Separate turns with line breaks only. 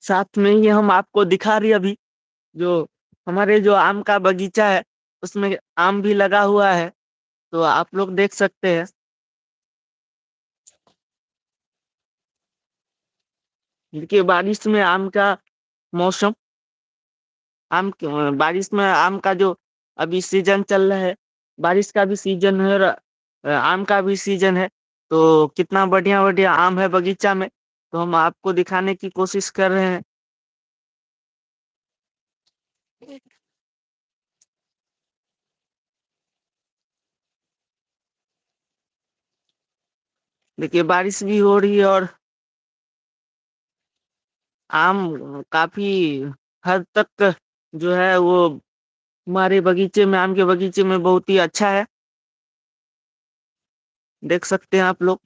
साथ में ही हम आपको दिखा रही अभी जो हमारे जो आम का बगीचा है उसमें आम भी लगा हुआ है। तो आप लोग देख सकते हैं। देखिए बारिश में आम का मौसम, बारिश में आम का जो अभी सीजन चल रहा है, बारिश का भी सीजन है और आम का भी सीजन है। तो कितना बढ़िया बढ़िया आम है बगीचा में, तो हम आपको दिखाने की कोशिश कर रहे हैं। देखिए बारिश भी हो रही है और आम काफी हद तक जो है वो हमारे बगीचे में, आम के बगीचे में बहुत ही अच्छा है। देख सकते हैं आप लोग।